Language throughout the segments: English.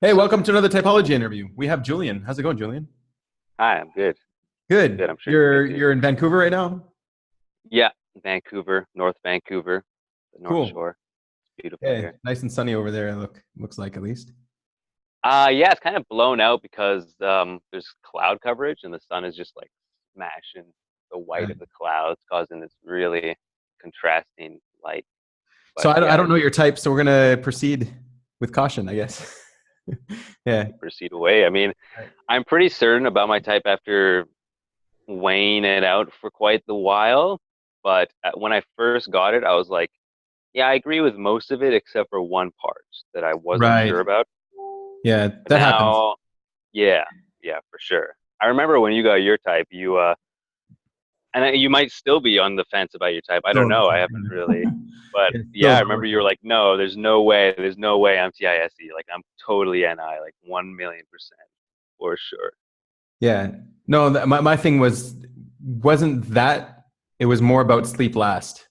Hey, welcome to another typology interview. We have Julian. How's it going, Julian? Hi, I'm good. Good. Good. I'm sure you're good You're too. you're in Vancouver right now? Yeah, Vancouver, North Vancouver, the North Cool. Shore. It's beautiful Yeah, here. nice and sunny over there. Looks like at least. Yeah, it's kind of blown out because there's cloud coverage and the sun is just like smashing the white of Right. the clouds, causing this really contrasting light. So But I yeah, don't know your type, so we're gonna proceed with caution, I guess. Yeah. you proceed away. I mean, I'm pretty certain about my type after weighing it out for quite the while. But when I first got it, I was like, yeah, I agree with most of it except for one part that I wasn't Right. sure about. Yeah, But that happens. now, yeah, yeah, for sure. I remember when you got your type, you might still be on the fence about your type. I Still don't on the know. I fence, haven't really, but yeah. yeah, Still I going remember you for were it. like, no, there's no way I'm TISE. Like I'm totally NI, like 1,000,000% for sure. Yeah. No, my thing wasn't that. It was more about sleep last.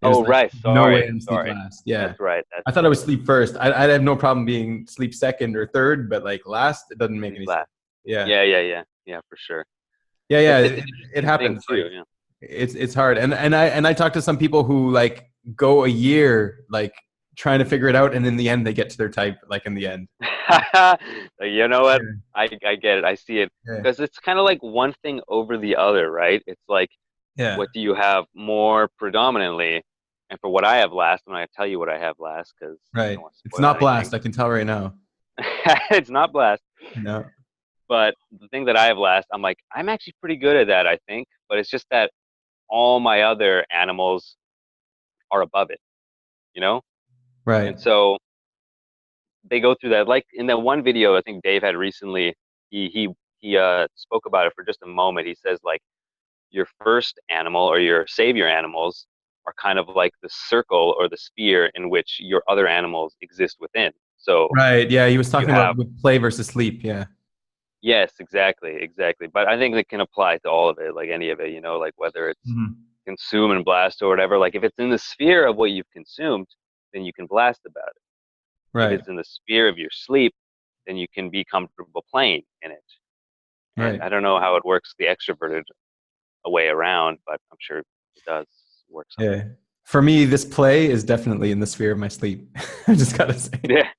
It was Oh, like right. no way Sorry, I'm sleep sorry. last. Yeah. That's right. That's I thought I right. was sleep first. I'd have no problem being sleep second or third, but like last, it doesn't make Sleep any sense. last. Yeah. Yeah, yeah, yeah, yeah, for sure. Yeah, yeah. It's an It interesting thing happens. Like too. Yeah. it's hard. And I talk to some people who like go a year like trying to figure it out, and in the end they get to their type like in the end. You know what? Yeah. I get it. I see it Yeah. because it's kind of like one thing over the other, right? It's like Yeah. what do you have more predominantly? And for what I have last, I'm not gonna tell you what I have last because I Right. don't want to It's spoil not anything. blast. I can tell right now. It's not blast, No. but the thing that I have last, I'm like, I'm actually pretty good at that, I think. But it's just that all my other animals are above it, you know? Right. And so they go through that. Like in that one video I think Dave had recently, he spoke about it for just a moment. He says like your first animal or your savior animals are kind of like the circle or the sphere in which your other animals exist within. So Right. Yeah. He was you talking about have, with play versus sleep. Yeah. yes, exactly, exactly. But I think it can apply to all of it, like any of it, like whether it's Mhm. consume and blast or whatever. Like if it's in the sphere of what you've consumed, then you can blast about it. If Right. it's in the sphere of your sleep, then you can be comfortable playing in it. And Right. I don't know how it works the extroverted way around, but I'm sure it does work something. Yeah. For me, this play is definitely in the sphere of my sleep. I just gotta say. Yeah.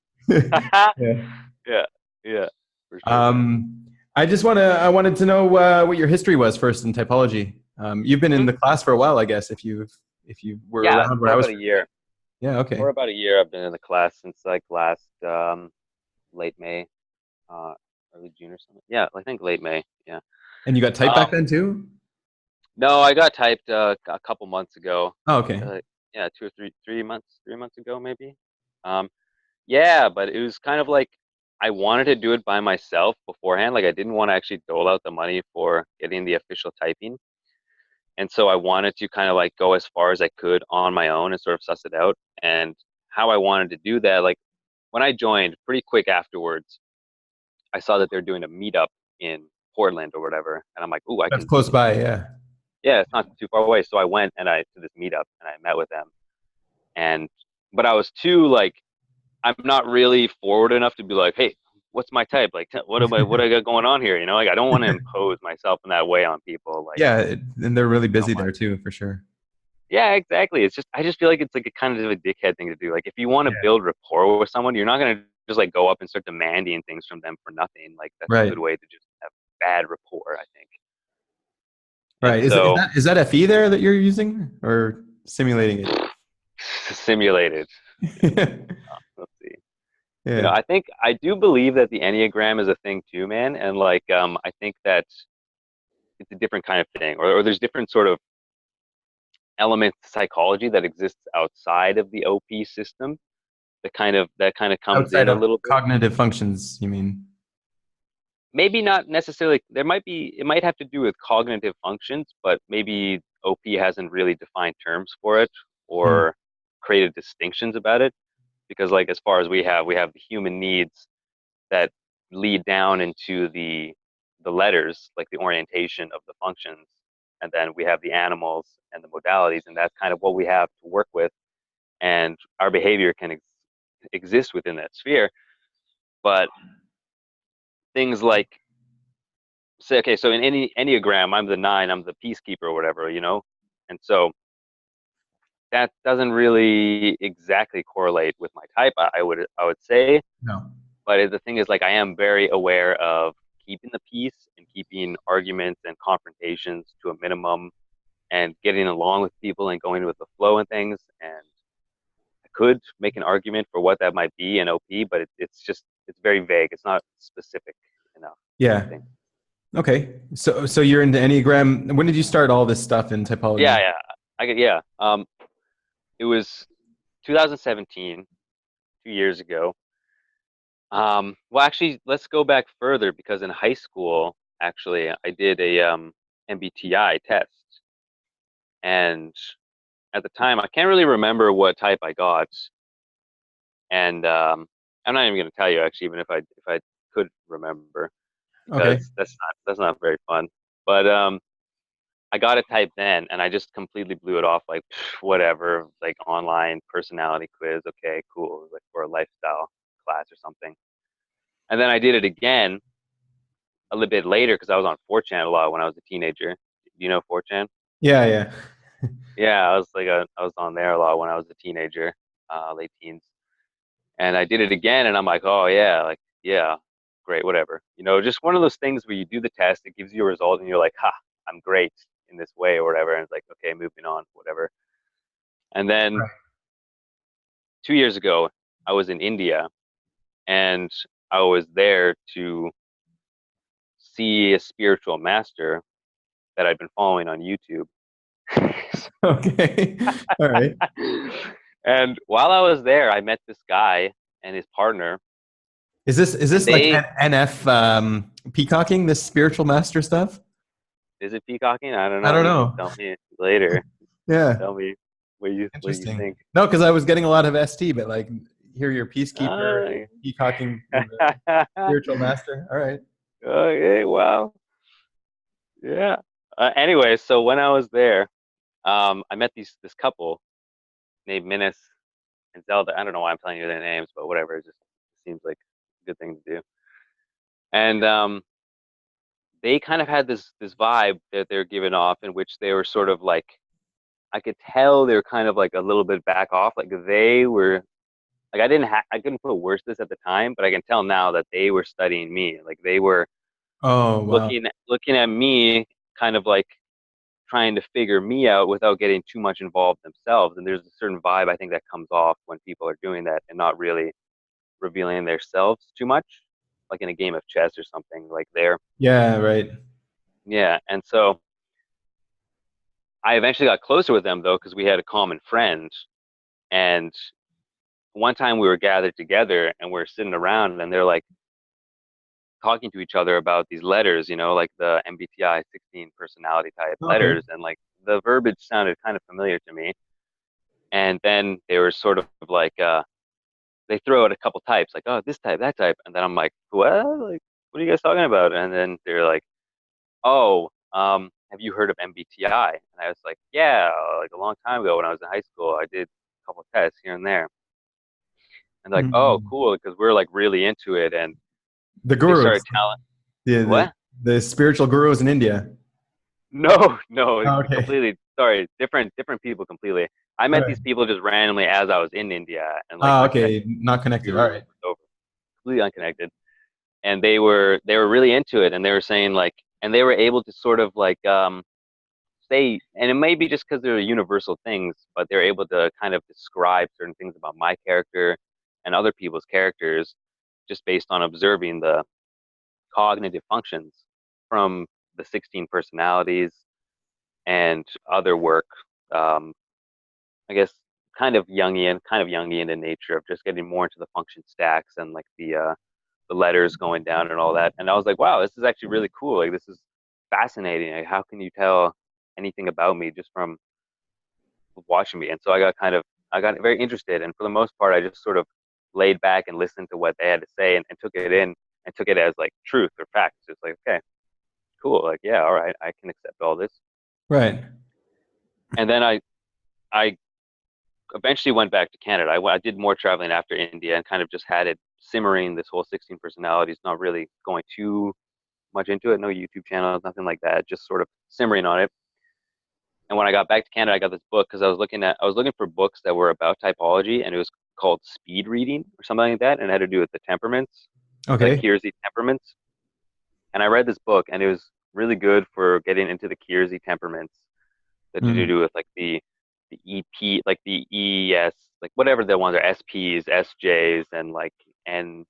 Yeah. Yeah. Yeah. For sure, man. I wanted to know what your history was first in typology. You've been in Hmm. the class for a while, I guess, if you were Yeah, around where for I was about a first. year. Yeah. For Okay. about a year, I've been in the class since like last late May, early June or something. Yeah, I think late May. Yeah. And you got type back Um, then too? no, I got typed a couple months ago. Oh, okay. Yeah, 3 months ago maybe. Um, yeah, but it was kind of like I wanted to do it by myself beforehand. Like I didn't want to actually dole out the money for getting the official typing. And so I wanted to kind of like go as far as I could on my own and sort of suss it out. And how I wanted to do that, like when I joined pretty quick afterwards, I saw that they're doing a meetup in Portland or whatever. And I'm like, ooh, I That's can do close this. by. Yeah. Yeah, it's not too far away. So I went and I to this meetup and I met with them. And but I was too like I'm not really forward enough to be like, hey, what's my type? Like what I got going on here? Like I don't want to impose myself in that way on people. Like Yeah, and they're really I don't busy want there too, for sure. Yeah, exactly. It's just I just feel like it's like a kind of a dickhead thing to do. Like if you want to Yeah. build rapport with someone, you're not gonna just like go up and start demanding things from them for nothing. Like that's a Right. good way to just have bad rapport, I think. And Right. Is so that FE there that you're using or simulating simulated. it? Let's see. Yeah. I think I do believe that the Enneagram is a thing too, man. And like I think that it's a different kind of thing, or there's different sort of elements to psychology that exists outside of the OP system that kind of comes Outside in a of little bit. cognitive functions, you mean? Maybe not necessarily. It might have to do with cognitive functions, but maybe OP hasn't really defined terms for it Hmm. or created distinctions about it. Because like as far as we have the human needs that lead down into the letters, like the orientation of the functions, and then we have the animals and the modalities, and that's kind of what we have to work with, and our behavior can exist within that sphere. But things like, say, okay, so in any Enneagram, I'm the 9, I'm the peacekeeper or whatever, and so that doesn't really exactly correlate with my type. I would say, No. but the thing is, like, I am very aware of keeping the peace and keeping arguments and confrontations to a minimum and getting along with people and going with the flow and things. And I could make an argument for what that might be in OP, but it's very vague. It's not specific enough, I Yeah. think. Okay. So you're into Enneagram. When did you start all this stuff in Yeah, typology? yeah. Yeah. It was 2017, 2 years ago. Well, actually, let's go back further because in high school, actually, I did a MBTI test, and at the time, I can't really remember what type I got, and I'm not even going to tell you actually, even if I could remember, Okay. because that's not very fun. But I got a type then, and I just completely blew it off, like whatever, like online personality quiz. Okay, cool, like for a lifestyle class or something. And then I did it again a little bit later because I was on 4chan a lot when I was a teenager. Do you know 4chan? Yeah, yeah. Yeah, I was on there a lot when I was a teenager, late teens. And I did it again, and I'm like, oh yeah, like yeah, great, whatever. Just one of those things where you do the test, it gives you a result, and you're like, ha, I'm great in this way or whatever. And it's like, okay, moving on, whatever. And then Right. 2 years ago, I was in India, and I was there to see a spiritual master that I'd been following on YouTube. Okay. All right. And while I was there, I met this guy and his partner, Is and this like NF peacocking, this spiritual master stuff? is it peacocking? I don't I know. don't You can know. tell me later. Yeah. Tell me what you Interesting. think. No, because I was getting a lot of ST, but like here you're peacekeeper, Uh, peacocking with the spiritual master. All right. okay, well, yeah. Anyway, so when I was there, I met this couple named Minus and Zelda. I don't know why I'm telling you their names, but whatever. It just seems like a good thing to do. And they kind of had this vibe that they're giving off, in which they were sort of like, I could tell they were kind of like a little bit back off. Like they were like, I couldn't put words to this at the time, but I can tell now that they were studying me. Like they were Oh, wow. looking at me, kind of like trying to figure me out without getting too much involved themselves. And there's a certain vibe I think that comes off when people are doing that and not really revealing themselves too much, like in a game of chess or something. Like there, Yeah, right. yeah. And so I eventually got closer with them though because we had a common friend. And one time we were gathered together and we're sitting around and they're like talking to each other about these letters, like the MBTI 16 personality type Okay. letters, and like the verbiage sounded kind of familiar to me. And then they were sort of like, they throw out a couple types, like, oh, this type, that type, and then I'm like, what? Like, what are you guys talking about? And then they're like, oh, have you heard of MBTI? And I was like, yeah, like a long time ago when I was in high school, I did a couple tests here and there. And like, oh, Mm. cool, because we're like really into it, and The they started gurus, telling the, the what? the spiritual gurus in India. No, no, Oh, okay. completely. Sorry, different people completely. I All met right. these people just randomly as I was in India, and like Ah, my okay. connection Not with connected. All guru right. was over, completely unconnected. And they were really into it, and they were saying like, and they were able to sort of like say, and it may be just because they're universal things, but they're able to kind of describe certain things about my character and other people's characters just based on observing the cognitive functions from the 16 personalities and other work. Um, I guess kind of Jungian in nature of just getting more into the function stacks and like the letters going down and all that. And I was like, wow, this is actually really cool. Like this is fascinating. Like, how can you tell anything about me just from watching me? And so I got very interested. And for the most part, I just sort of laid back and listened to what they had to say and took it in and took it as like truth or fact. Just like, okay, cool. Like, yeah, all right, I can accept all this. Right. And then I eventually went back to Canada. I did more traveling after India and kind of just had it simmering this whole 16 personalities, not really going too much into it. No YouTube channels, nothing like that. Just sort of simmering on it. And when I got back to Canada, I got this book because I was looking for books that were about typology, and it was called Speed Reading or something like that, and it had to do with the temperaments, the Okay. Kiersey temperaments. And I read this book, and it was really good for getting into the Kiersey temperaments that to Mm, do with like the EP, like the ES, like whatever the ones are, SPs, SJs, and like and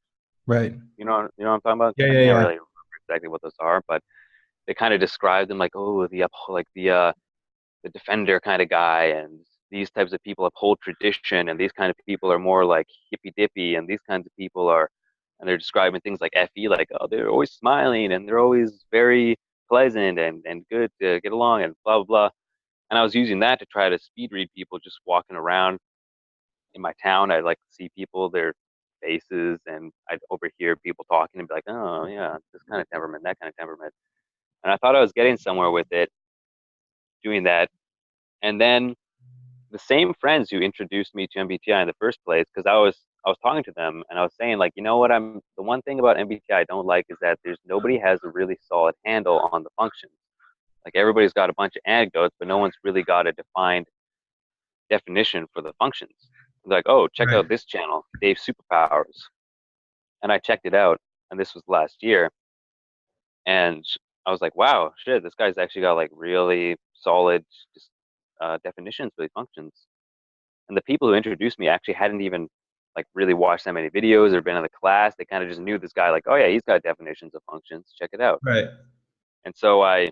right. you know what I'm talking about? Yeah, I yeah, can't yeah. really remember exactly what those are, but they kind of describe them like, oh, like the defender kind of guy, and these types of people uphold tradition, and these kind of people are more like hippy dippy, and these kinds of people are, and they're describing things like FE, like, oh, they're always smiling and they're always very pleasant and good to get along and blah blah blah. And I was using that to try to speed read people just walking around in my town. I'd like to see people, their faces, and I'd overhear people talking and be like, oh yeah, this kind of temperament, that kind of temperament. And I thought I was getting somewhere with it, doing that. And then the same friends who introduced me to MBTI in the first place, because I was talking to them and I was saying like, you know what, I'm the one thing about MBTI I don't like is that there's nobody has a really solid handle on the functions. Like everybody's got a bunch of anecdotes, but no one's really got a defined definition for the functions. Like, oh, check Right. out this channel, Dave's Superpowers. And I checked it out, and this was last year. And I was like, wow, shit, this guy's actually got like really solid just, definitions for these functions. And the people who introduced me actually hadn't even like really watched that many videos or been in the class. They kind of just knew this guy, like, oh yeah, he's got definitions of functions. Check it out. Right. And so I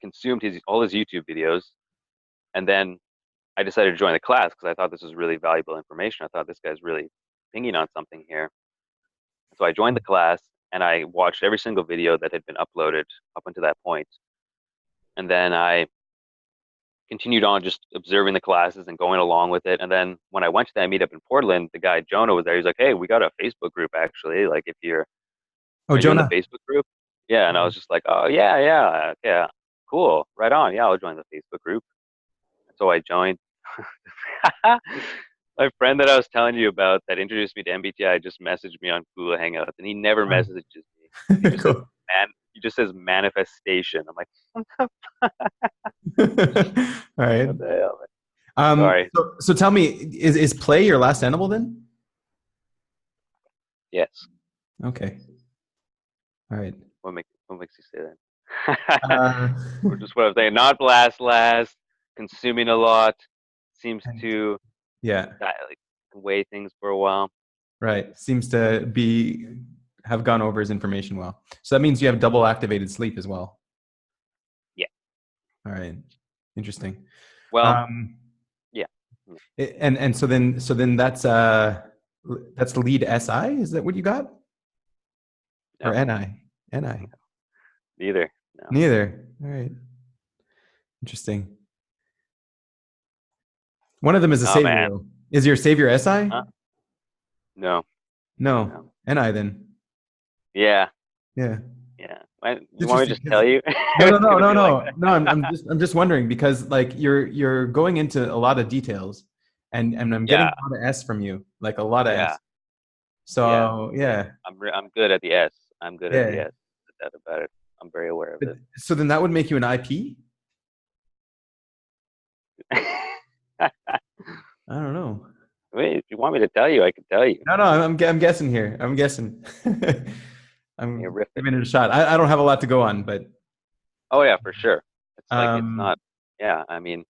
consumed his all his YouTube videos, and then I decided to join the class because I thought this was really valuable information. I thought this guy's really pinging on something here. So I joined the class and I watched every single video that had been uploaded up until that point. And then I continued on just observing the classes and going along with it. And then when I went to that meetup in Portland, the guy Jonah was there. He's like, "Hey, we got a Facebook group actually. Like, if you're Oh, are you in the Jonah. Facebook group?" Yeah, and I was just like, "Oh yeah, yeah, yeah, cool, right on. Yeah, I'll join the Facebook group." So I joined. My friend that I was telling you about that introduced me to MBTI just messaged me on Google Hangouts, and he never Wow. messages me. He just says Cool. man. He just says manifestation. I'm like, All right. what the hell? Man? Sorry. So tell me, is play your last animal then? Yes. Okay. All right. What makes you say that? Uh, Or just what I'm saying. Not blast last. Consuming a lot. Seems to yeah. like weigh things for a while. Right. Seems to be have gone over his information well. So that means you have double activated sleep as well. Yeah. All right. Interesting. Well. Um, Yeah. and so then that's the lead SI. Is that what you got? Or No. NI? NI. Neither. No. Neither. All right. Interesting. One of them is a Oh savior man. though. Is your savior SI? Huh? No. No. No. NI then. Yeah. Yeah. Yeah. It's You want me to interesting just because tell you? no, no, It's no, gonna no, be like no, no. I'm just wondering because like you're going into a lot of details, and I'm getting yeah. a lot of S from you, like a lot of Yeah. S. Yeah. So yeah, I'm good at the S. I'm good at the yeah. S. That about it. I'm very aware of But it. so then that would make you an IP? I don't know. Wait, if you want me to tell you, I can tell you. No, no, I'm guessing here. I'm guessing. You're I'm riffing. giving it a shot. I don't have a lot to go on, but Oh yeah, for sure. It's like it's um, not. Yeah, I mean,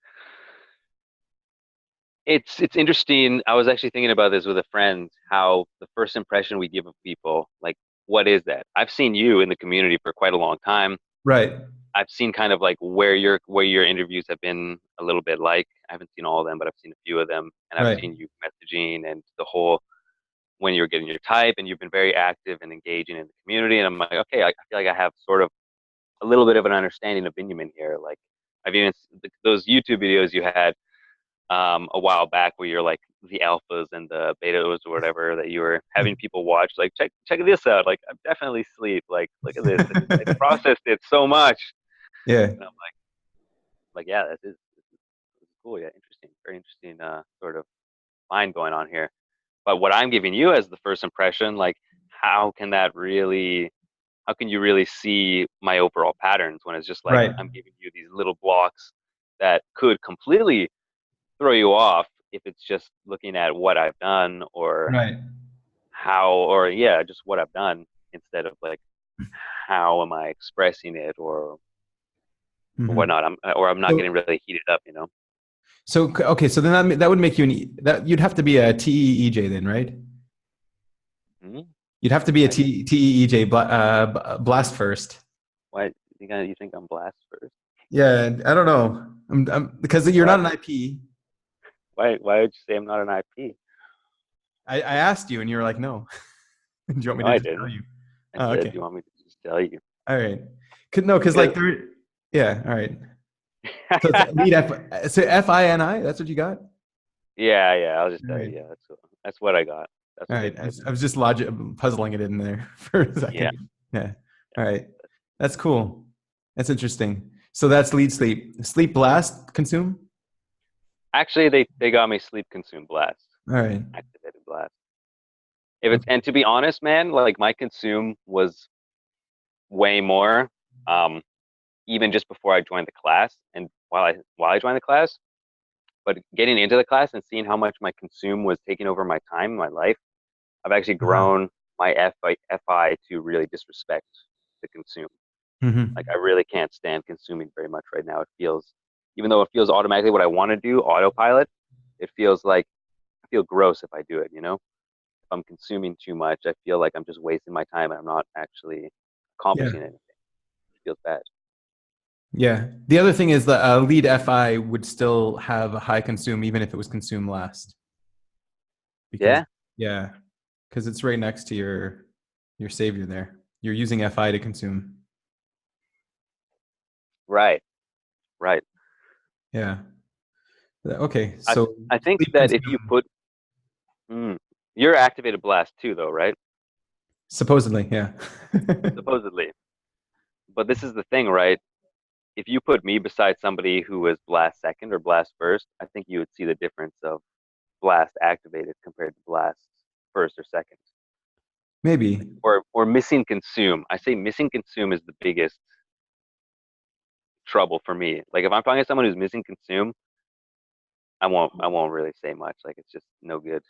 it's interesting. I was actually thinking about this with a friend, how the first impression we give of people, like, what is that? I've seen you in the community for quite a long time. right, I've seen kind of like where your interviews have been a little bit like. I haven't seen all of them, but I've seen a few of them, and I've right. seen you messaging and the whole when you're getting your type, and you've been very active and engaging in the community. And I'm like, okay, I feel like I have sort of a little bit of an understanding of Benjamin here. Like, I've even those YouTube videos you had a while back where you're like the alphas and the betas or whatever that you were having people watch. Like, check this out. Like, I'm definitely sleep. Like, look at this. I processed it so much. Yeah. And I'm like, yeah, this is cool. Yeah, interesting. Very interesting sort of mind going on here. But what I'm giving you as the first impression, like, how can that really, how can you really see my overall patterns when it's just like Right. I'm giving you these little blocks that could completely throw you off if it's just looking at what I've done or Right. how, or yeah, just what I've done instead of like how am I expressing it or Hmm. whatnot. I'm not getting So, really heated up, you know. so okay, so then that would make you that you'd have to be a TEEJ then, right? Hmm. You'd have to be a Why? TEEJ blast first. Why you think I'm blast first? Yeah, I don't know. Because you're Why? not an IP. Why would you say I'm not an IP? I asked you, and you were like, no. Do you want No, me to I just tell didn't. you? I Oh, said, okay. do you want me to just tell you? All right. No, because Because like there. Yeah. All right. So it's lead F. So FINI. That's what you got. yeah, yeah, I'll just All tell right. you. Yeah, that's what I got. That's All what they right. told me. I was just logic puzzling it in there for a Yeah, second. Yeah. yeah. All right. That's cool. That's interesting. So that's lead sleep. Sleep blast consume. Actually, they got me sleep consume blast, All right. activated blast. If it's Okay. and to be honest, man, like my consume was way more, um, even just before I joined the class and while I joined the class. But getting into the class and seeing how much my consume was taking over my time, my life, I've actually Uh-huh. grown my FI to really disrespect the consume. Like Hmm. I really can't stand consuming very much right now. It feels, even though it feels automatically what I want to do, autopilot, it feels like I feel gross if I do it, you know? If I'm consuming too much, I feel like I'm just wasting my time and I'm not actually Yeah. accomplishing anything. It feels bad. Yeah. The other thing is that lead FI would still have a high consume even if it was consumed last because Yeah, yeah, because it's right next to your savior there. You're using FI to consume. right, right. Yeah. Okay. I So I think sleep that if you consume put you're activated blast too though, right? supposedly, yeah. Supposedly. But this is the thing, right? If you put me beside somebody who was blast second or blast first, I think you would see the difference of blast activated compared to blast first or second. Maybe. Like, or missing consume. I say missing consume is the biggest trouble for me. Like if I'm talking to someone who's missing consume, I won't really say much. Like it's just no good.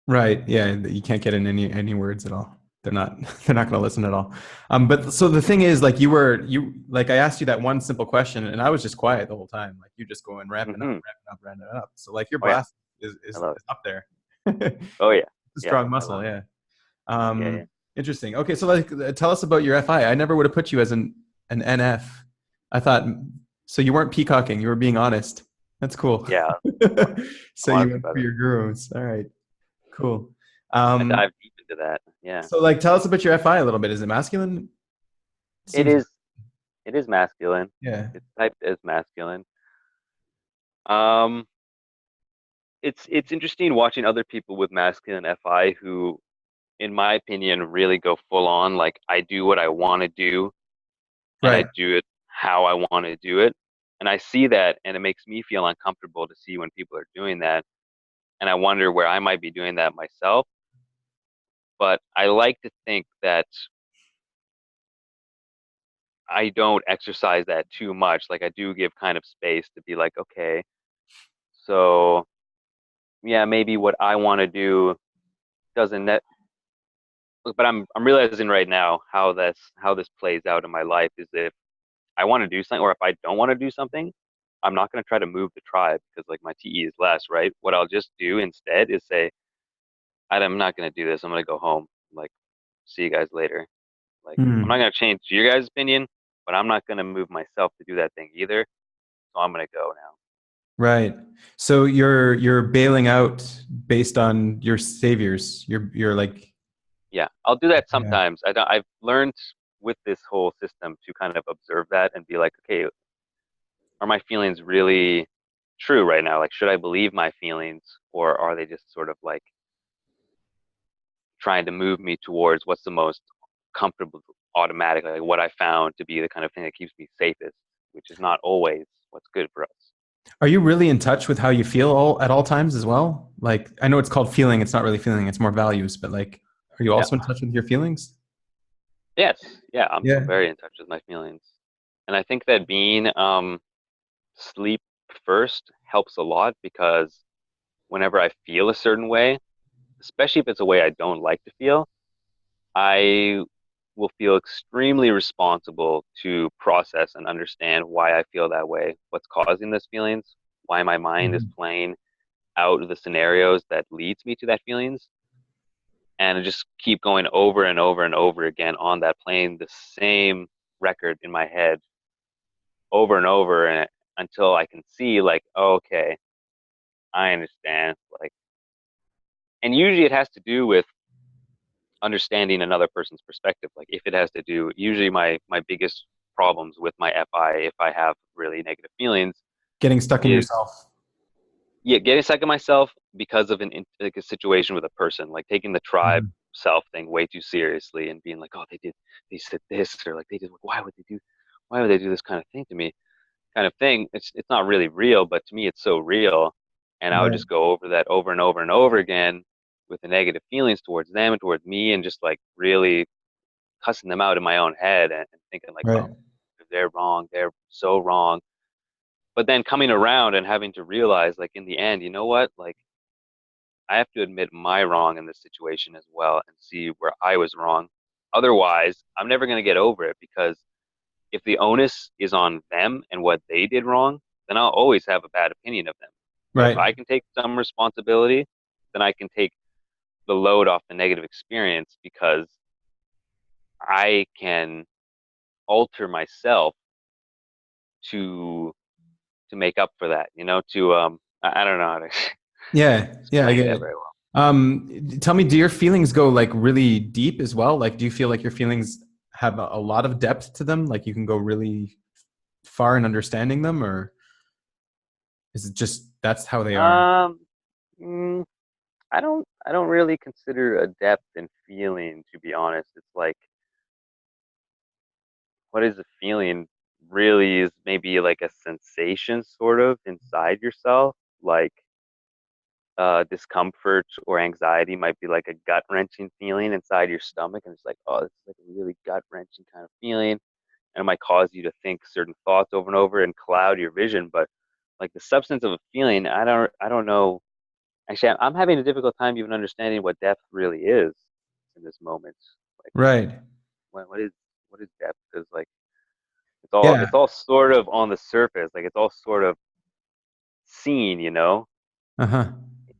Right. Yeah. You can't get in any words at all. They're not they're not going to listen at all. But so the thing is, like you like I asked you that one simple question, and I was just quiet the whole time. Like you just going ramping up, Hmm. ramping up, ramping up. So like your Oh yeah, blast is I is, love it. is up there. Oh yeah, It's a yeah, strong I love muscle. it. Yeah. Yeah, yeah. Interesting. Okay. So like, tell us about your FI. I never would have put you as an NF. I thought so. You weren't peacocking. You were being honest. That's cool. Yeah, So I'm you honest went about for it. your gurus. All right. Cool. I Um, dive deep into that. Yeah, so like tell us about your FI a little bit. Is it masculine? it Seems is. It is masculine. yeah. It's typed as masculine. Um, it's interesting watching other people with masculine FI who, in my opinion, really go full on. Like I do what I want to do, and I Right. do it how I want to do it. And I see that, and it makes me feel uncomfortable to see when people are doing that. And I wonder where I might be doing that myself. But I like to think that I don't exercise that too much. Like I do give kind of space to be like, okay, so yeah, maybe what I want to do doesn't net, but I'm realizing right now how this plays out in my life is if I want to do something or if I don't want to do something, I'm not going to try to move the tribe because like my TE is less, right? What I'll just do instead is say, I'm not going to do this. I'm going to go home. Like, see you guys later. Like, I'm not Hmm. going to change your guys' opinion, but I'm not going to move myself to do that thing either. So I'm going to go now. Right. So you're bailing out based on your saviors. You're like Yeah, I'll do that yeah. sometimes. I've learned with this whole system to kind of observe that and be like, okay, are my feelings really true right now? Like, should I believe my feelings or are they just sort of like trying to move me towards what's the most comfortable, automatic, like what I found to be the kind of thing that keeps me safest, which is not always what's good for us. Are you really in touch with how you feel all at all times as well? Like, I know it's called feeling. It's not really feeling. It's more values. But like, are you Yeah. also in touch with your feelings? Yes. Yeah. I'm Yeah. very in touch with my feelings, and I think that being sleep first helps a lot because whenever I feel a certain way, especially if it's a way I don't like to feel, I will feel extremely responsible to process and understand why I feel that way, what's causing those feelings, why my mind is Mhm. playing out the scenarios that leads me to that feelings, and I just keep going over and over and over again on that, playing the same record in my head over and over and until I can see like, oh, okay, I understand. Like, and usually it has to do with understanding another person's perspective. Like if it has to do, usually my biggest problems with my FI, if I have really negative feelings, Getting stuck in is yourself. yeah, getting second myself because of like a situation with a person, like taking the tribe Mhm. self thing way too seriously and being like, oh, they said this, or like they did, why would they do this kind of thing to me, kind of thing. It's not really real, but to me, it's so real, and I would Right. just go over that over and over and over again with the negative feelings towards them and towards me, and just like really cussing them out in my own head and thinking like, oh, Right. they're wrong, they're so wrong. But then coming around and having to realize, like in the end, you know what? Like I have to admit my wrong in this situation as well and see where I was wrong. Otherwise, I'm never going to get over it because if the onus is on them and what they did wrong, then I'll always have a bad opinion of them. But if Right. I can take some responsibility, then I can take the load off the negative experience because I can alter myself to to make up for that, to I don't know how to Yeah. Yeah. I explain get that it. very well. Tell me, do your feelings go like really deep as well? Like, do you feel like your feelings have a lot of depth to them? Like, you can go really far in understanding them, or is it just that's how they are? Um, mm, I don't really consider a depth in feeling, to be honest. It's like what is a feeling really is maybe like a sensation sort of inside yourself, like discomfort or anxiety might be like a gut wrenching feeling inside your stomach, and it's like, oh, this is like a really gut wrenching kind of feeling, and it might cause you to think certain thoughts over and over and cloud your vision. But like the substance of a feeling, I don't know. Actually, I'm having a difficult time even understanding what depth really is in this moment. Like, Right. what is depth? Because like it's all Yeah. it's all sort of on the surface, like it's all sort of seen, Uh-huh.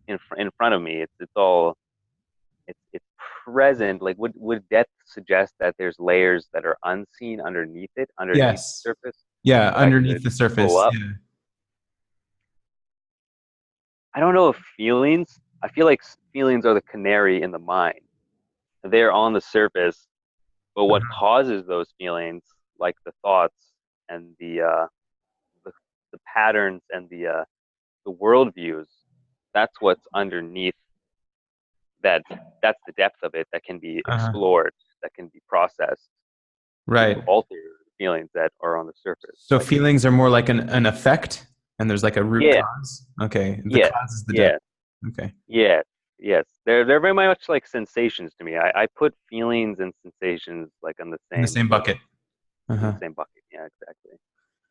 in front of me. It's all it's present. Like would depth suggest that there's layers that are unseen underneath it, underneath the Yes. surface Yeah. that I could Underneath the pull surface. up? Yeah. I don't know if feelings. I feel like feelings are the canary in the mine. They're on the surface, but what Uh-huh. causes those feelings, like the thoughts and the, the patterns and the worldviews, that's what's underneath that. That's the depth of it that can be Uh-huh. explored, that can be processed to Right. alter feelings that are on the surface. So Like, feelings are more like an effect, and there's like a root yeah, cause. Okay. The yeah, cause is the depth. yeah, Okay. yeah, yes. They're very much like sensations to me. I put feelings and sensations like on the In the same same sort of bucket. Uh-huh. bucket. Yeah, exactly.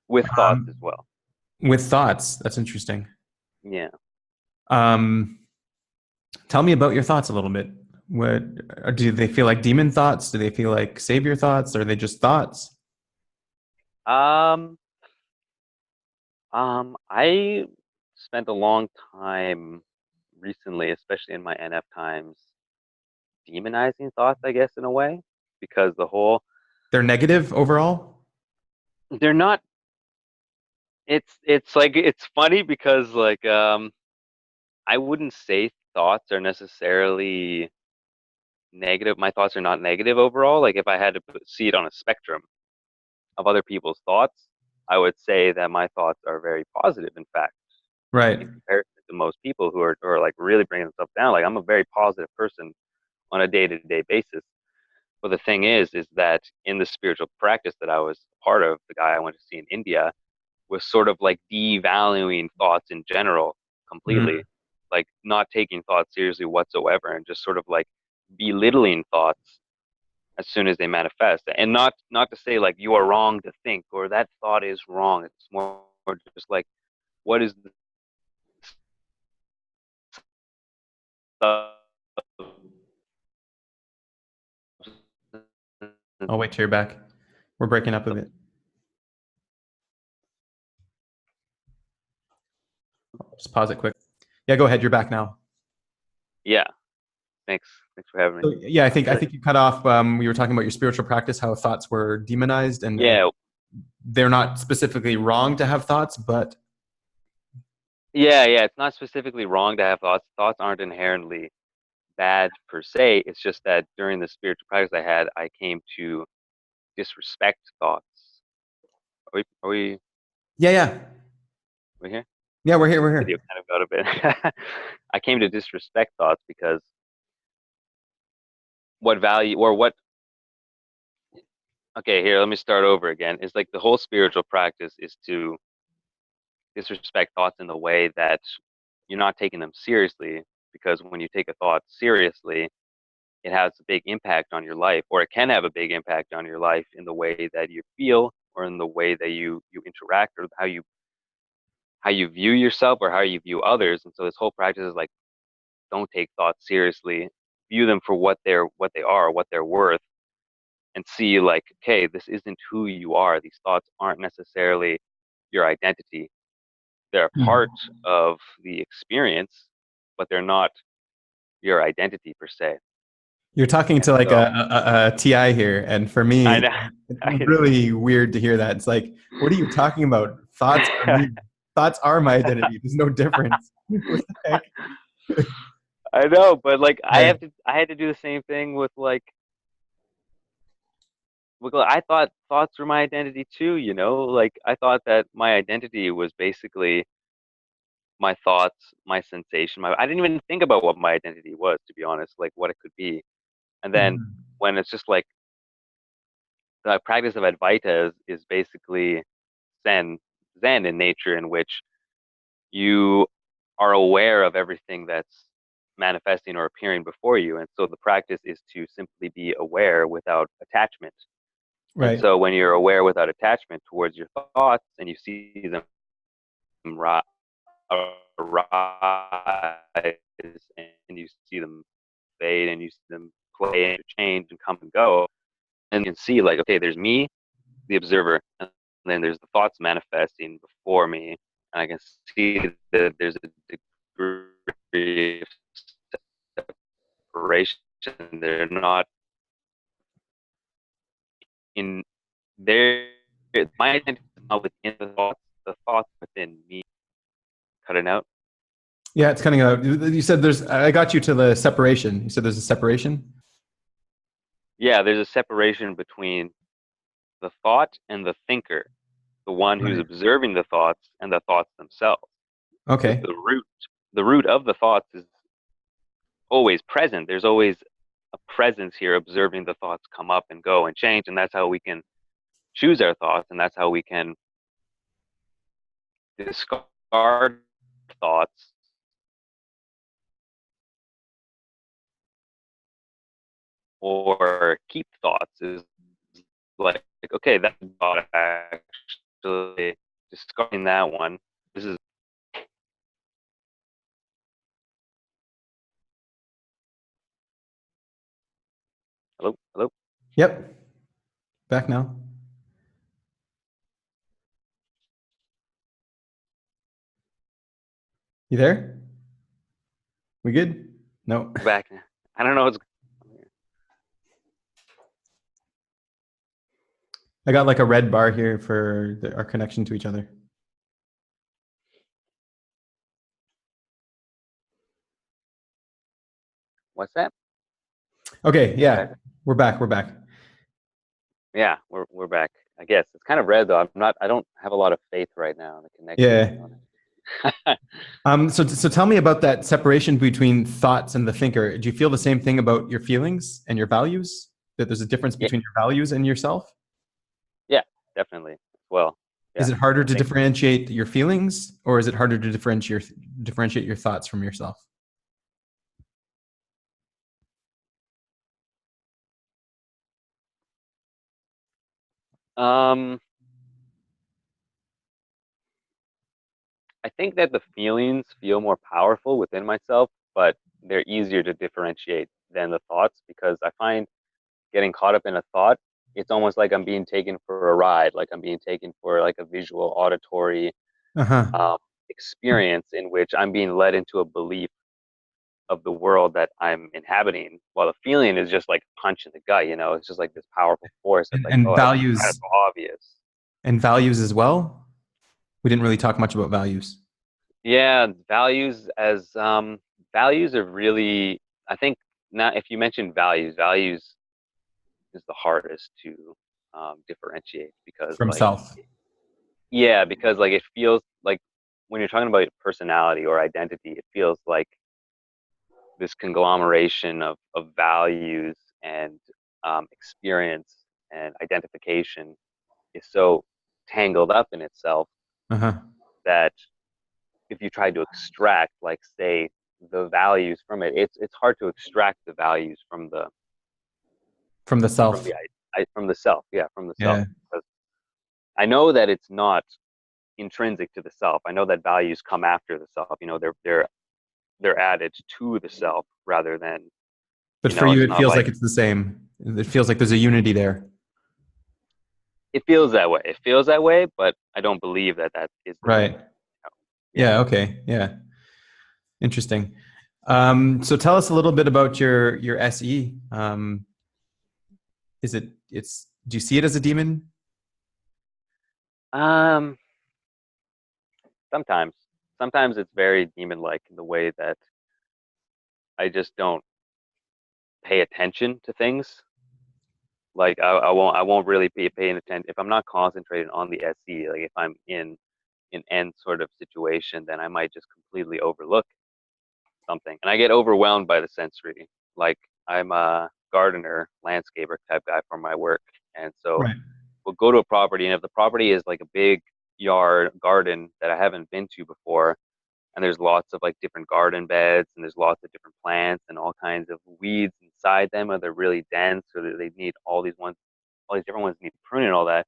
With thoughts as Um, well. with thoughts. That's interesting. Yeah. Um, Tell me about your thoughts a little bit. What do they feel like demon thoughts? Do they feel like savior thoughts? Or are they just thoughts? Um, I spent a long time recently, especially in my NF times, demonizing thoughts, I guess, in a way, because They're negative overall? they're not. It's like it's funny because like I wouldn't say thoughts are necessarily negative. My thoughts are not negative overall. Like if I had to see it on a spectrum of other people's thoughts, I would say that my thoughts are very positive. In fact, Right. in comparison to most people who are like really bringing themselves down. Like I'm a very positive person on a day-to-day basis. But the thing is that in the spiritual practice that I was part of, the guy I went to see in India, was sort of like devaluing thoughts in general completely, Mm. like not taking thoughts seriously whatsoever, and just sort of like belittling thoughts as soon as they manifest. And not to say like you are wrong to think or that thought is wrong. It's more just like what is the I'll wait till you're back. We're breaking up a bit. Just pause it quick. Yeah, go ahead. You're back now. yeah. Thanks for having me. So, yeah, I think you cut off. We were talking about your spiritual practice, how thoughts were demonized, and Yeah, they're not specifically wrong to have thoughts, but yeah. It's not specifically wrong to have thoughts. Thoughts aren't inherently bad per se. It's just that during the spiritual practice I had, I came to disrespect thoughts. Are we yeah, yeah, here? yeah. We're here. We're Video here. kind of got a bit. I came to disrespect thoughts because what value or what? Okay, here, let me start over again. It's like the whole spiritual practice is to disrespect thoughts in the way that you're not taking them seriously, because when you take a thought seriously, it has a big impact on your life, or it can have a big impact on your life in the way that you feel or in the way that you interact, or how you view yourself or how you view others. And so this whole practice is like, don't take thoughts seriously, view them for what they are, what they're worth, and see like, okay, this isn't who you are. These thoughts aren't necessarily your identity. They're a Mm. part of the experience, but they're not your identity per se. You're talking And to like so a TI here, and for me, I know it's I really weird to hear that. It's like, what are you talking about? Thoughts are know. me. Thoughts are my identity. There's no difference. What the heck? I know, but like Yeah. I had to do the same thing with like I thought thoughts were my identity too, you know? Like I thought that my identity was basically my thoughts, my sensation. I didn't even think about what my identity was, to be honest, like what it could be. And then Mhm. when it's just like the practice of Advaita is basically Zen, Zen in nature, in which you are aware of everything that's manifesting or appearing before you. And so the practice is to simply be aware without attachment. And Right. so when you're aware without attachment towards your thoughts and you see them arise and you see them fade and you see them play and change and come and go, and you can see like, okay, there's me, the observer, and then there's the thoughts manifesting before me, and I can see that there's a degree of separation. They're not in there. My identity is not within the thoughts within me. Cutting out. Yeah, it's cutting out. You said there's. I got you to the separation. You said there's a separation. Yeah, there's a separation between the thought and the thinker, the one who's Right. observing the thoughts and the thoughts themselves. Because Okay. the root of the thoughts is always present. There's always a presence here observing the thoughts come up and go and change, and that's how we can choose our thoughts, and that's how we can discard thoughts or keep thoughts. Is like, okay, that thought actually discarding that one. This is hello, hello. Yep. Back now. You there? We good? No. We're back. I don't know I got like a red bar here for our connection to each other. what's that. Okay. We're back. Yeah. We're back. We're back. Yeah, we're back. I guess it's kind of red though. I don't have a lot of faith right now in the connection, to Yeah. be honest. So tell me about that separation between thoughts and the thinker. Do you feel the same thing about your feelings and your values? That there's a difference Yeah, between your values and yourself? yeah, definitely. Well. Yeah, Is it harder to makes differentiate your feelings, or is it harder to differentiate your thoughts from yourself? um I think that the feelings feel more powerful within myself, but they're easier to differentiate than the thoughts because I find getting caught up in a thought, it's almost like I'm being taken for a ride, like I'm being taken for like a visual, auditory Uh-huh. um, experience in which I'm being led into a belief of the world that I'm inhabiting, while the feeling is just like a punch in the gut. It's just like this powerful force that's And, like, and oh, that's kind of values so obvious. and values as well. We didn't really talk much about values. Yeah, values are really, I think, now if you mention values is the hardest to differentiate because From like, self. yeah, because like it feels like when you're talking about personality or identity, it feels like this conglomeration of values and experience and identification is so tangled up in itself Uh-huh. that if you try to extract, like, say, the values from it, it's hard to extract the values From the from self. the from the self, yeah, from the self. Yeah. Because I know that it's not intrinsic to the self. I know that values come after the self. They're added to the self rather than, But for you, it's it not feels like like it's the same. It feels like there's a unity there. it feels that way. It feels that way, but I don't believe that that is the case. Right. Yeah. Yeah. Okay. Yeah. Interesting. So tell us a little bit about your SE. Do you see it as a demon? Um, sometimes, sometimes it's very demon-like in the way that I just don't pay attention to things. Like I won't really be paying attention if I'm not concentrating on the SE. Like if I'm in an end sort of situation, then I might just completely overlook something, and I get overwhelmed by the sensory. Like I'm a gardener, landscaper type guy for my work, and so Right. we'll go to a property, and if the property is like a big yard garden that I haven't been to before, and there's lots of like different garden beds, and there's lots of different plants and all kinds of weeds inside them, or they're really dense, or they need all these different ones need pruning and all that.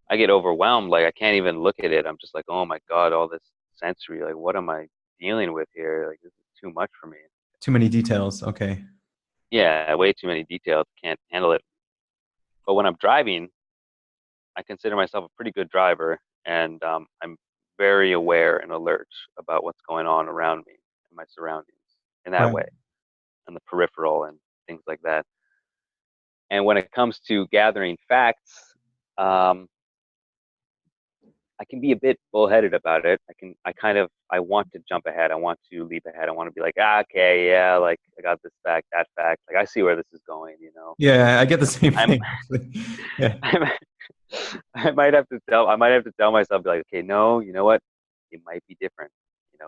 I get overwhelmed. Like I can't even look at it. I'm just like, oh my God, all this sensory. Like, what am I dealing with here? Like, this is too much for me. Too many details. Okay. Yeah, way too many details. Can't handle it. But when I'm driving, I consider myself a pretty good driver, and I'm very aware and alert about what's going on around me and my surroundings in that Right. way, and the peripheral and things like that. And when it comes to gathering facts, um, I can be a bit bullheaded about it. I want to jump ahead. I want to leap ahead. I want to be like, okay, yeah, like I got this fact, that fact. Like I see where this is going. Yeah, I get the same I'm, thing actually. Yeah. I'm I might have to tell myself like, okay, no, you know what? It might be different.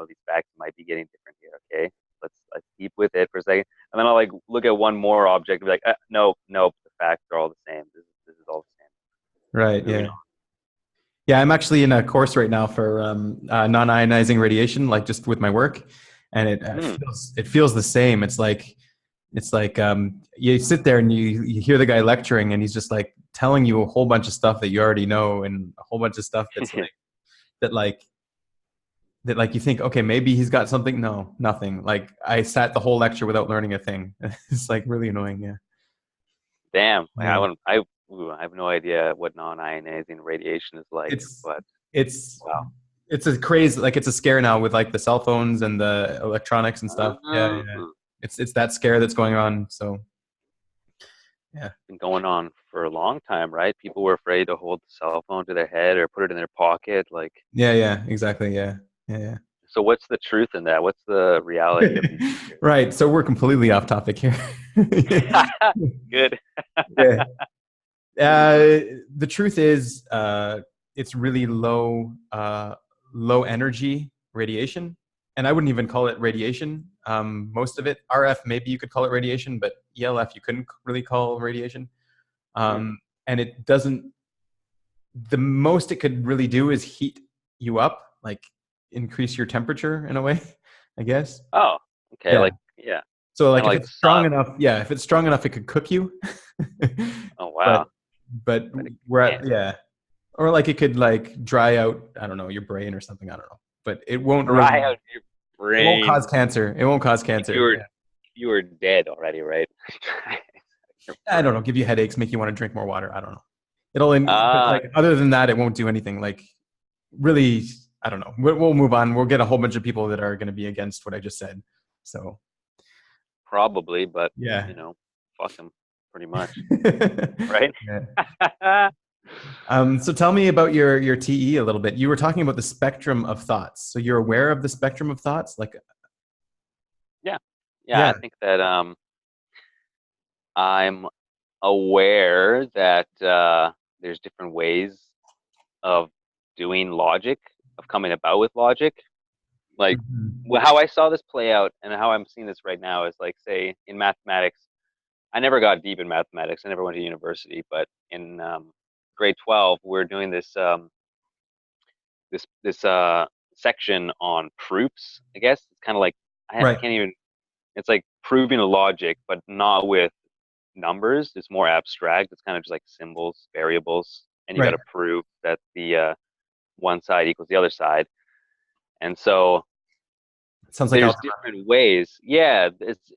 These facts might be getting different here. Okay, let's keep with it for a second, and then I'll like look at one more object and be like, no, no, the facts are all the same. This is all the same. Right. Moving Yeah. Yeah, I'm actually in a course right now for non-ionizing radiation, like just with my work, and on. it feels the same. It's like you sit there and you hear the guy lecturing, and he's just like telling you a whole bunch of stuff that you already know, and a whole bunch of stuff that's like that like that like you think, okay, maybe he's got something. No, nothing. Like I sat the whole lecture without learning a thing. It's like really annoying. Yeah. Damn, like, I Yeah. wouldn't. I have no idea what non-ionizing radiation is like, It's but it's wow. it's a craze, like it's a scare now with like the cell phones and the electronics and stuff. Yeah, yeah. Uh, It's that scare that's going on. So yeah. been going on for a long time, right? People were afraid to hold the cell phone to their head or put it in their pocket. Like, Yeah, yeah, exactly. Yeah. Yeah, so what's the truth in that? What's the reality of these yeah. Right. So we're completely off topic here. fears? Good. Yeah. The truth is, it's really low energy radiation, and I wouldn't even call it radiation. Most of it, RF, maybe you could call it radiation, but ELF you couldn't really call radiation. Hmm. And it doesn't the most it could really do is heat you up, like increase your temperature in a way, I guess. Oh, okay. Yeah. Like, yeah, So kind like of if like it's strong sauce. enough, yeah, if it's strong enough, it could cook you. Oh, but wow. but But it we're can't at, yeah, or like it could like dry out, I don't know, your brain or something. I don't know, but it won't really. dry out your It won't brain. cause cancer. It won't cause If you were, cancer. if you were dead already, right? Your I don't know, brain. give you headaches, make you want to drink more water. I don't know. But Ah, like other than that, it won't do anything. Like really, I don't know. We'll move on. We'll get a whole bunch of people that are going to be against what I just said. So probably, but yeah. you know, fuck him, pretty much, right? Yeah. So tell me about your TE a little bit. You were talking about the spectrum of thoughts. So you're aware of the spectrum of thoughts? Like, Yeah, yeah. I yeah, think that I'm aware that there's different ways of doing logic, of coming about with logic. Like mhm. how I saw this play out and how I'm seeing this right now is like, say, in mathematics. I never got deep in mathematics. I never went to university, but in grade 12, we're doing this section on proofs. I guess it's kind of like I Right, can't even. It's like proving a logic, but not with numbers. It's more abstract. It's kind of just like symbols, variables, and you got right. to prove that the one side equals the other side. And so Sounds like there's algebra. different ways. Yeah, it's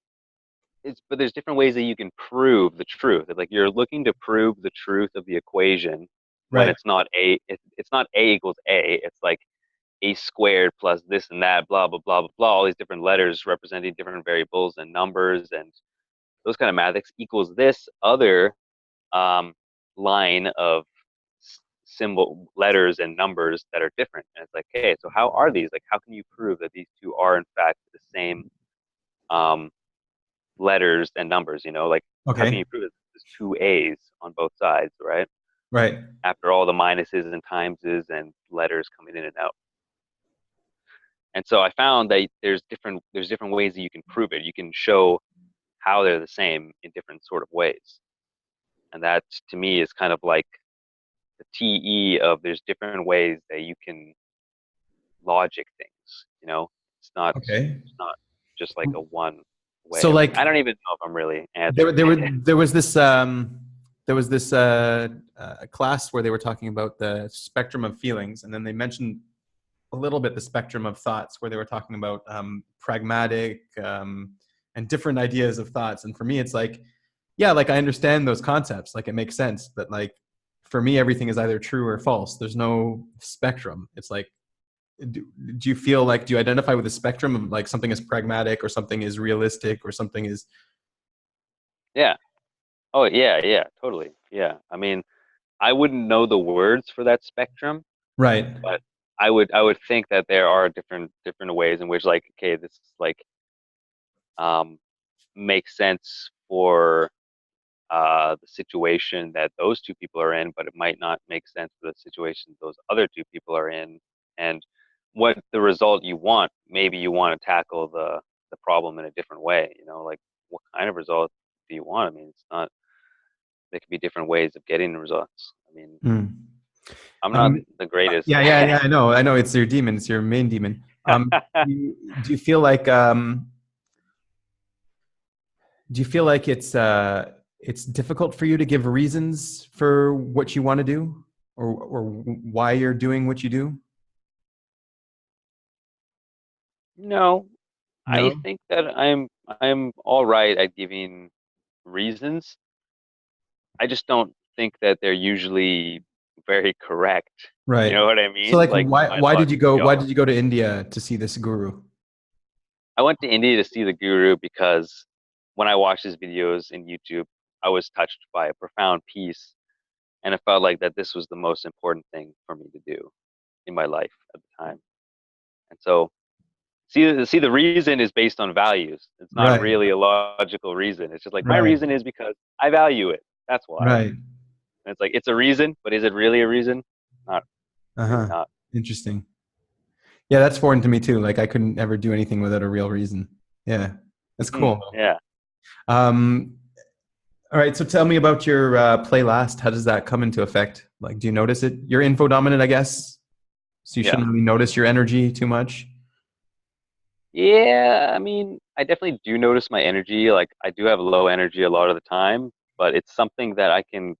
but there's different ways that you can prove the truth. Like you're looking to prove the truth of the equation when Right, it's not it's not a equals a. It's like a squared plus this and that, blah blah blah blah blah. All these different letters representing different variables and numbers and those kind of mathematics equals this other um, line of symbol letters and numbers that are different. And it's like, hey, so how are these? Like, how can you prove that these two are in fact the same um, letters and numbers? You know, like how can okay, you prove that there's two A's on both sides, right? right, After all the minuses and timeses and letters coming in and out. And so I found that there's different ways that you can prove it. You can show how they're the same in different sort of ways. And that to me is kind of like the TE of there's different ways that you can logic things, you know? okay. It's not just like a one way So of thing. I like don't even know if I'm really answering. there was this class where they were talking about the spectrum of feelings, and then they mentioned a little bit the spectrum of thoughts, where they were talking about pragmatic and different ideas of thoughts. And for me, it's like, yeah, like I understand those concepts, like it makes sense, but like for me, everything is either true or false. There's no spectrum. It's like, do you feel like, do you identify with the spectrum of like something is pragmatic or something is realistic or something is Yeah. Oh yeah, yeah, totally. Yeah. I mean, I wouldn't know the words for that spectrum, right, but I would think that there are different ways in which like, okay, this is like um makes sense for the situation that those two people are in, but it might not make sense for the situation those other two people are in. And what the result you want, maybe you want to tackle the problem in a different way. You know, like what kind of result do you want? I mean, it's not. There could be different ways of getting the results. I mean, mm. I'm not the greatest. Yeah, I know it's your demon, it's your main demon. Do you feel like it's difficult for you to give reasons for what you want to do, or why you're doing what you do? No, I No, think that I'm all right at giving reasons. I just don't think that they're usually very correct. You right. know what I So mean? like Like why my why did you logic go why goes. did you go to India to see this guru? I went to India to see the guru because when I watched his videos in YouTube, I was touched by a profound piece, and it felt like that this was the most important thing for me to do in my life at the time. And so, see, the reason is based on values. It's not Right, really a logical reason. It's just like my right, reason is because I value it. That's why. right. And it's like it's a reason, but is it really a reason? Not really, Uh-huh. not. Interesting. Yeah, that's foreign to me too. Like I couldn't ever do anything without a real reason. Yeah. That's cool. Yeah. Um, All right. So tell me about your play last. How does that come into effect? Like, do you notice it? You're info dominant, I guess. So you Yeah. shouldn't really notice your energy too much. Yeah, I mean, I definitely do notice my energy. Like I do have low energy a lot of the time, but it's something that I can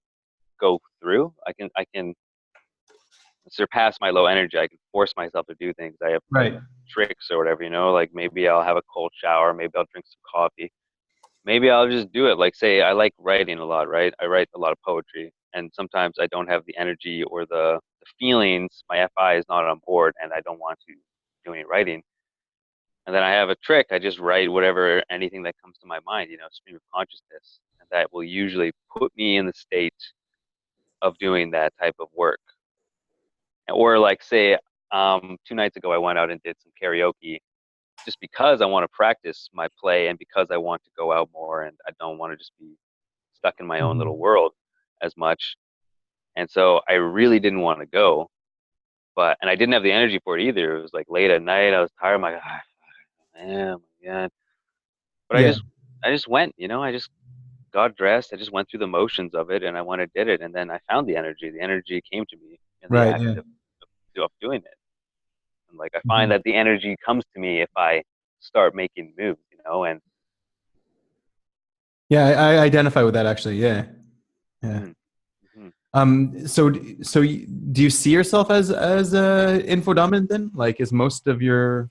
go through. I can surpass my low energy. I can force myself to do things. I have like Right. tricks or whatever, like maybe I'll have a cold shower, maybe I'll drink some coffee. Maybe I'll just do it. Like say I like writing a lot, right? I write a lot of poetry and sometimes I don't have the energy or the feelings. My FI is not on board and I don't want to do any writing. And then I have a trick. I just write whatever, anything that comes to my mind, stream of consciousness. And that will usually put me in the state of doing that type of work. Or like say, 2 nights ago, I went out and did some karaoke just because I want to practice my play and because I want to go out more and I don't want to just be stuck in my own little Mhm. world as much. And so I really didn't want to go, and I didn't have the energy for it either. It was like late at night. I was tired. I'm like, ah, man, yeah. But Yeah. I just went, I just got dressed. I just went through the motions of it and I went and did it. And then I found the energy. The energy came to me in the Right. act Yeah. of doing it. And like I find Mhm. that the energy comes to me if I start making moves, and Yeah. I identify with that actually. Yeah. Yeah. mhm, mhm. Do you see yourself as a info dominant then? Like, is most of your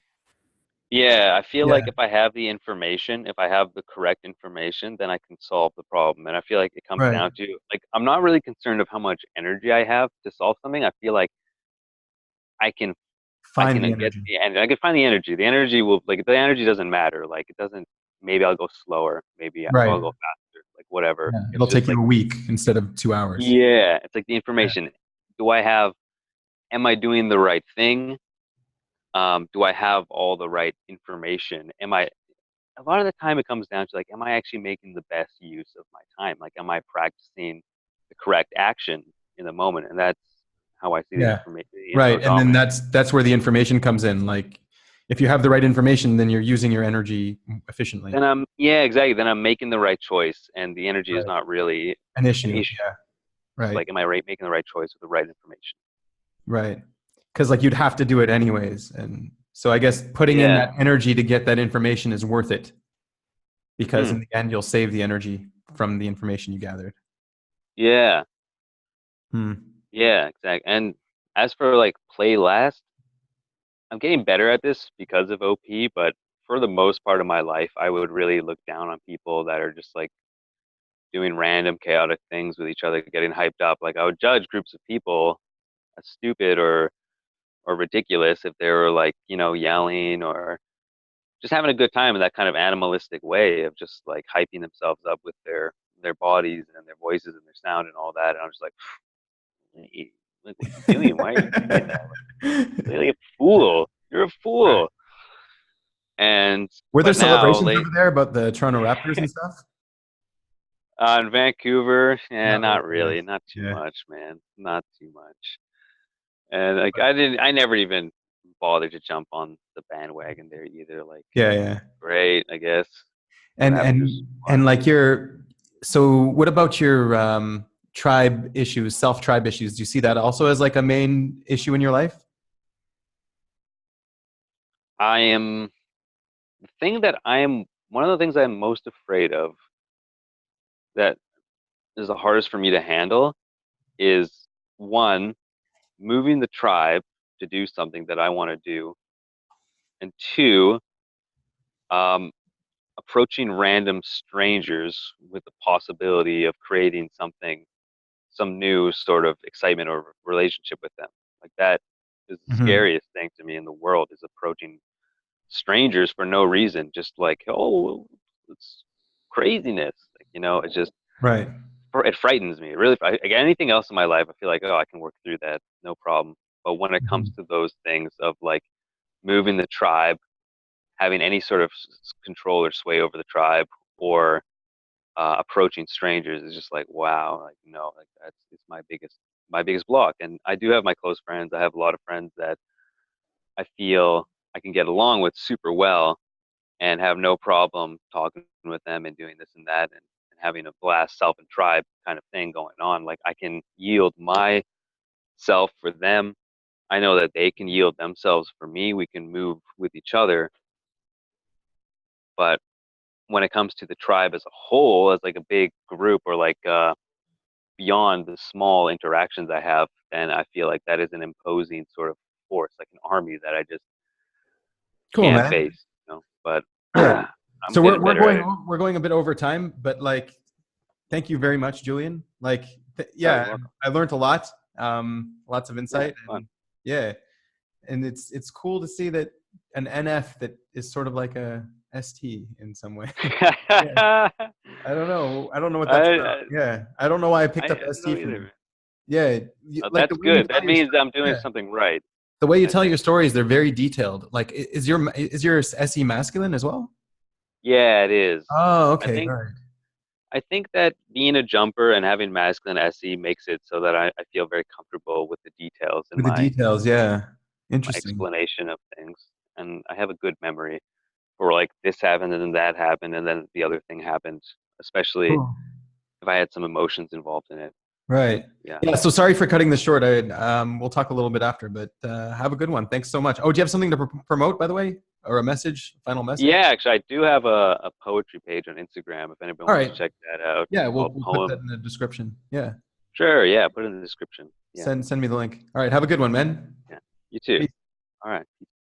Yeah, I feel like yeah. if I have the information, if I have the correct information, then I can solve the problem. And I feel like it comes Right. down to like I'm not really concerned of how much energy I have to solve something. I feel like I can I Find can the get energy. the energy. I can find the energy. The energy will like the energy doesn't matter. Like it doesn't. Maybe I'll go slower. Maybe Right. I'll go faster. Like whatever. Yeah. It's It'll just take you like a week instead of 2 hours. yeah. It's like the Yeah. information. Do I have? Am I doing the right thing? Do I have all the right information? Am I? A lot of the time, it comes down to like, am I actually making the best use of my time? Like, am I practicing the correct action in the moment? And that's how I see the Yeah. information, the info Right. And then dominant. that's where the information comes in. Like, if you have the right information, then you're using your energy efficiently. Then yeah, exactly. Then I'm making the right choice, and the energy is Right. not really An an issue. issue. Yeah. It's Right. like, am I right making the right choice with the right information? Right. Because like you'd have to do it anyways. And so I guess putting in Yeah. that energy to get that information is worth it because Hmm. in the end you'll save the energy from the information you gathered. Yeah. Hmm. Yeah. Exactly. And as for like play last, I'm getting better at this because of OP, but for the most part of my life, I would really look down on people that are just like doing random chaotic things with each other, getting hyped up. Like I would judge groups of people as stupid or ridiculous if they were like, yelling or just having a good time in that kind of animalistic way of just like hyping themselves up with their bodies and their voices and their sound and all that. And I'm just like, like what are you doing? Why are you doing that? Like a fool. You're a Right. fool. And Were there but now celebrations late over there about the Toronto Raptors and stuff? in Vancouver, yeah, Not really, not I really, guess. not too Yeah. much, man, not too much. And like I never even bothered to jump on the bandwagon there either. Like, Yeah, yeah. great, I guess. And Raptors and won. and like your so what about your tribe issues, self tribe issues? Do you see that also as like a main issue in your life? I am the thing that I am one of the things I'm most afraid of that is the hardest for me to handle is one, moving the tribe to do something that I want to do, and two, um, approaching random strangers with the possibility of creating some new sort of excitement or relationship with them. Like that is the Hmm. scariest thing to me in the world is approaching strangers for no reason, just like, oh, it's craziness. Like, it's just Right. it frightens me. It really, like anything else in my life, I feel like, oh, I can work through that, no problem. But when it comes Mhm. to those things of like moving the tribe, having any sort of control or sway over the tribe, or approaching strangers, is just like, wow, like no, like that's it's my biggest block. And I do have my close friends. I have a lot of friends that I feel I can get along with super well and have no problem talking with them and doing this and that and having a blast, self and tribe kind of thing going on. Like I can yield myself for them. I know that they can yield themselves for me. We can move with each other. But when it comes to the tribe as a whole, as like a big group or like beyond the small interactions I have, then I feel like that is an imposing sort of force, like an army that I just Cool, can't man. face, you know. But Yeah. I'm So we're getting we're better at going it. we're going a bit over time, but like, thank you very much, Julian. Like, Oh, yeah, you're welcome. I learned a lot, lots of Yeah, insight, it's fun. and yeah, and it's cool to see that an NF that is sort of like a ST in some way. Yeah, I don't know what that's about. I, Yeah, I don't know why I picked I up don't know ST either, from you. man. Yeah, like the That's way you good. tell That your means story. I'm doing Yeah, something right, the way you I tell think. your stories, they're very detailed. Like, is your SE masculine as well? Yeah, it is. Oh, I okay, think all right. I think that being a jumper and having masculine SE makes it so that I feel very comfortable with the details in With the details, yeah. my Interesting. explanation of things. And I have a good memory for like this happened and then that happened and then the other thing happened, especially Cool. if I had some emotions involved in it. Right. Yeah. Yeah. So sorry for cutting this short. We'll talk a little bit after, but have a good one. Thanks so much. Oh, do you have something to promote, by the way, or a message? Final message? Yeah, actually, I do have a poetry page on Instagram if anybody All wants to right. check that out. Yeah, It's called we'll put that Poem. in the description. Yeah. Sure, yeah, put it in the description. Yeah, Send me the link. All right. Have a good one, man. yeah. You too. Peace. All right.